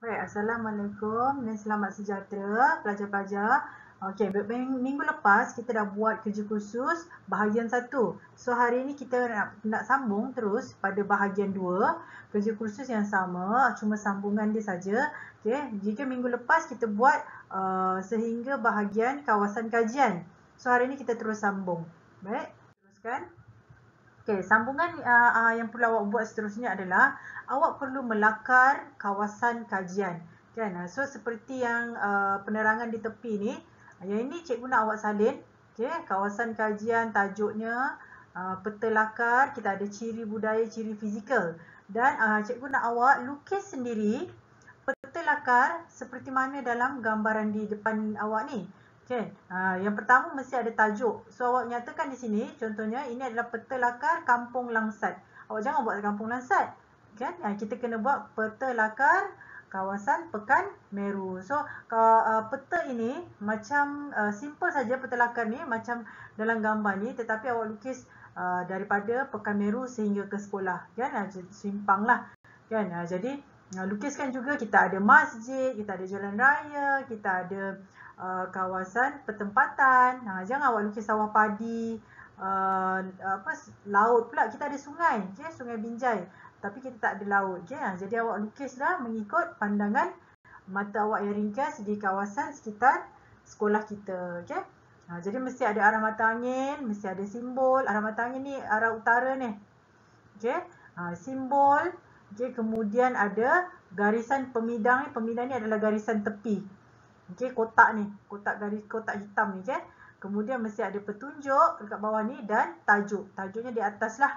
Baik, Assalamualaikum dan selamat sejahtera pelajar-pelajar. Okey, minggu lepas kita dah buat kerja kursus bahagian 1. So hari ini kita nak sambung terus pada bahagian 2, kerja kursus yang sama, cuma sambungan dia saja. Okey, jika minggu lepas kita buat sehingga bahagian kawasan kajian. So hari ini kita terus sambung. Baik, teruskan. Okey, sambungan yang perlu awak buat seterusnya adalah awak perlu melakar kawasan kajian. Kan? So seperti yang penerangan di tepi ni, yang ini cikgu nak awak salin. Okey, kawasan kajian tajuknya peta lakar, kita ada ciri budaya, ciri fizikal. Dan cikgu nak awak lukis sendiri peta lakar seperti mana dalam gambaran di depan awak ni. Okay. Yang pertama mesti ada tajuk. So awak nyatakan di sini, contohnya ini adalah peta lakar Kampung Langsat. Awak jangan buat Kampung Langsat. Kan? Kita kena buat peta lakar kawasan Pekan Meru. So peta ini macam simple saja peta lakar ni macam dalam gambar ni, tetapi awak lukis daripada Pekan Meru sehingga ke sekolah. Kan? Simpang lah. Kan? Jadi lukiskan juga kita ada masjid, kita ada jalan raya, kita ada kawasan pertempatan. Jangan awak lukis sawah padi, laut pula. Kita ada sungai, okay? Sungai Binjai. Tapi kita tak ada laut. Okay? Jadi awak lukislah mengikut pandangan mata awak yang ringkas di kawasan sekitar sekolah kita. Okay? Jadi mesti ada arah mata angin, mesti ada simbol. Arah mata angin ni arah utara ni. Okay? Simbol. Okay? Kemudian ada garisan pemidang ni. Pemidang ni adalah garisan tepi. Okey, kotak ni, kotak hitam ni, okey. Kemudian mesti ada petunjuk dekat bawah ni dan tajuk. Tajuknya di atas lah.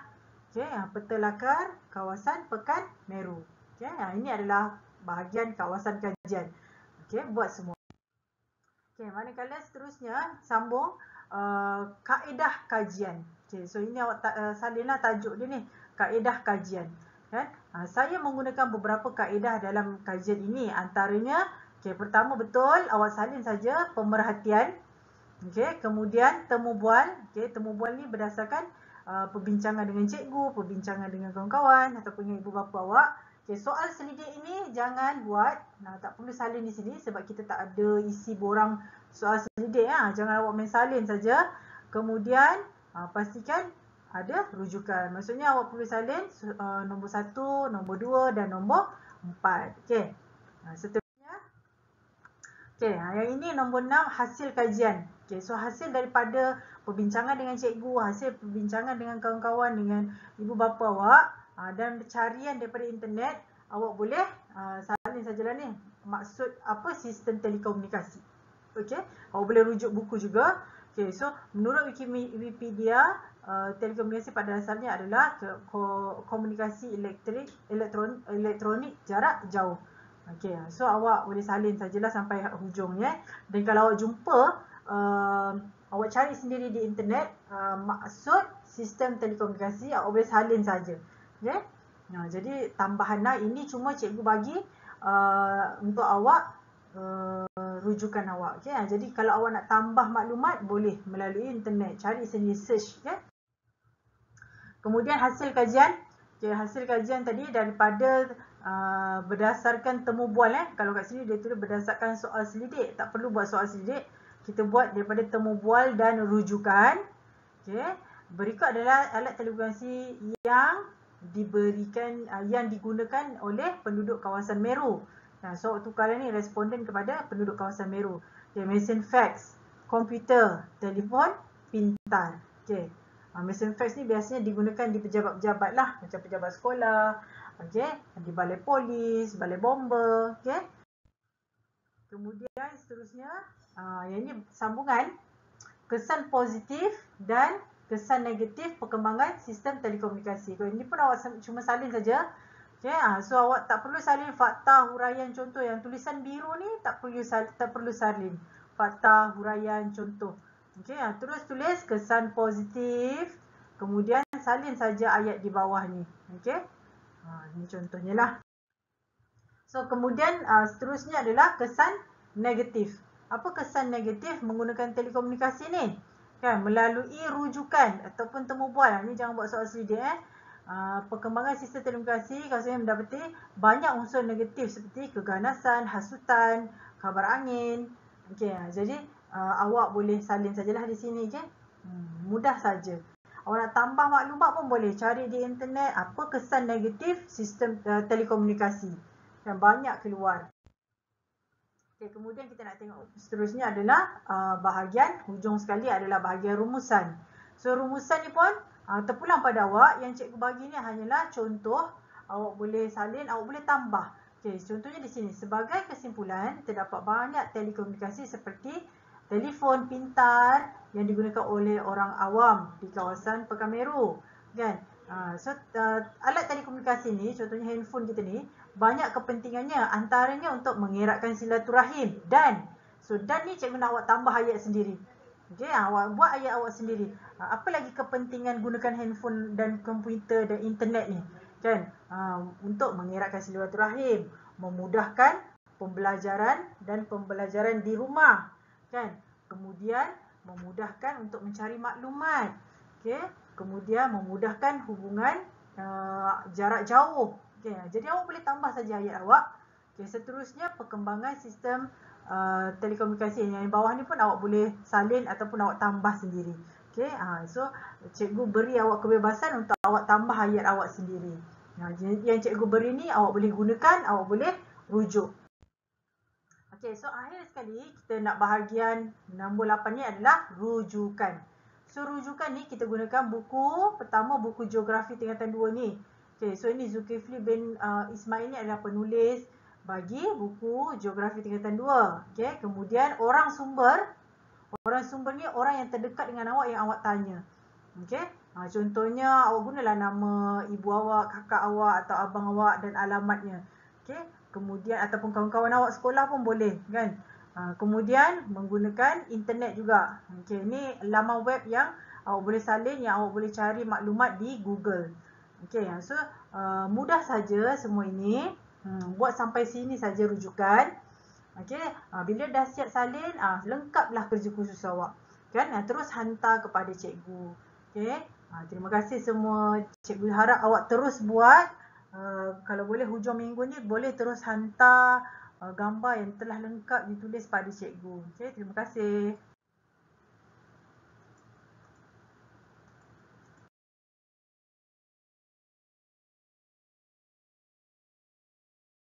Okey, peta lakar kawasan Pekan Meru. Okey, ini adalah bahagian kawasan kajian. Okey, buat semua. Okey, manakala seterusnya sambung kaedah kajian. Okey, so ini awak salinlah tajuk dia ni, kaedah kajian. Kan? Saya menggunakan beberapa kaedah dalam kajian ini, antaranya okey, pertama betul awak salin saja pemerhatian. Okey, kemudian temu bual. Okey, temu bual ni berdasarkan perbincangan dengan cikgu, perbincangan dengan kawan-kawan ataupun ibu bapa awak. Okey, soal selidik ini jangan buat, tak perlu salin di sini sebab kita tak ada isi borang soal selidik. Jangan awak main salin saja. Kemudian pastikan ada rujukan. Maksudnya awak perlu salin nombor 1, nombor 2 dan nombor 4. Okey. Okey, yang ini nombor 6, hasil kajian. Okey, so hasil daripada perbincangan dengan cikgu, hasil perbincangan dengan kawan-kawan, dengan ibu bapa awak dan carian daripada internet, awak boleh salin sajalah ni. Maksud apa? Sistem telekomunikasi. Okey, awak boleh rujuk buku juga. Okey, so menurut Wikipedia, telekomunikasi pada dasarnya adalah komunikasi elektronik jarak jauh. Okey, so awak boleh salin sajalah sampai hujung ya. Dan kalau awak jumpa, awak cari sendiri di internet maksud sistem telekomunikasi, awak boleh salin saja. Okey. Jadi tambahan ini cuma cikgu bagi untuk awak rujukan awak. Okey. Jadi kalau awak nak tambah maklumat boleh melalui internet, cari sendiri, search. Okey. Kemudian hasil kajian. Okay, hasil kajian tadi daripada berdasarkan temu bual. Kalau kat sini dia tulis berdasarkan soal selidik. Tak perlu buat soal selidik. Kita buat daripada temu bual dan rujukan. Okay. Berikut adalah alat telekomunikasi yang diberikan, yang digunakan oleh penduduk kawasan Meru. So tukaran ni responden kepada penduduk kawasan Meru. Okay, mesin fax, komputer, telefon pintar. Okay. Mesin fax ni biasanya digunakan di pejabat-pejabat lah, macam pejabat sekolah, okay, di balai polis, balai bomba, okay. Kemudian seterusnya, yang ini sambungan kesan positif dan kesan negatif perkembangan sistem telekomunikasi. Ini pun awak cuma salin saja. Okay, so awak tak perlu salin fakta, huraian, contoh. Yang tulisan biru ni tak perlu salin fakta, huraian, contoh. Okay, terus tulis kesan positif. Kemudian salin saja ayat di bawah ni. Okay, ini contohnya lah. So kemudian seterusnya adalah kesan negatif. Apa kesan negatif menggunakan telekomunikasi ni? Kan, melalui rujukan ataupun temu bual. Ni jangan buat soal selidik. perkembangan sistem telekomunikasi kalau saya mendapati banyak unsur negatif seperti keganasan, hasutan, kabar angin. Okey, jadi awak boleh salin sajalah di sini, okey. Mudah saja. Awak nak tambah maklumat pun boleh cari di internet apa kesan negatif sistem telekomunikasi. Dan banyak keluar. Okay, kemudian kita nak tengok seterusnya adalah bahagian hujung sekali adalah bahagian rumusan. So rumusan ni pun terpulang pada awak. Yang cikgu bagi ni hanyalah contoh. Awak boleh salin, awak boleh tambah. Okay, contohnya di sini sebagai kesimpulan terdapat banyak telekomunikasi seperti telefon pintar yang digunakan oleh orang awam di kawasan Pekan Meru, kan? Alat telekomunikasi ni, contohnya handphone kita ni, banyak kepentingannya, antaranya untuk mengeratkan silaturahim dan ni cikgu nak awak tambah ayat sendiri. Okey, awak buat ayat awak sendiri. Apa lagi kepentingan gunakan handphone dan komputer dan internet ni? Kan? Untuk mengeratkan silaturahim, memudahkan pembelajaran dan pembelajaran di rumah, kan? Kemudian memudahkan untuk mencari maklumat. Okey, kemudian memudahkan hubungan jarak jauh. Okay, jadi awak boleh tambah saja ayat awak. Okay, seterusnya perkembangan sistem telekomunikasi yang bawah ni pun awak boleh salin ataupun awak tambah sendiri. Okay, so cikgu beri awak kebebasan untuk awak tambah ayat awak sendiri. Yang cikgu beri ni awak boleh gunakan, awak boleh rujuk. Okay, so akhir sekali kita nak bahagian nombor 8 ni adalah rujukan. So rujukan ni kita gunakan buku pertama, buku geografi tingkatan 2 ni. Okay, so ini Zulkifli bin Ismail ni adalah penulis bagi buku geografi tingkatan 2. Okay, kemudian orang sumber ni orang yang terdekat dengan awak yang awak tanya. Okay, contohnya awak gunalah nama ibu awak, kakak awak atau abang awak dan alamatnya. Okay, kemudian ataupun kawan-kawan awak sekolah pun boleh, kan? Kemudian menggunakan internet juga. Okay, ini laman web yang awak boleh salin, yang awak boleh cari maklumat di Google. Okay, so mudah saja semua ini. Buat sampai sini saja rujukan. Okay, bila dah siap salin, lengkaplah kerja khusus awak. Kan? Terus hantar kepada cikgu. Okay, terima kasih semua. Cikgu harap awak terus buat. Kalau boleh hujung minggu ni boleh terus hantar gambar yang telah lengkap ditulis pada cikgu. Okay, terima kasih.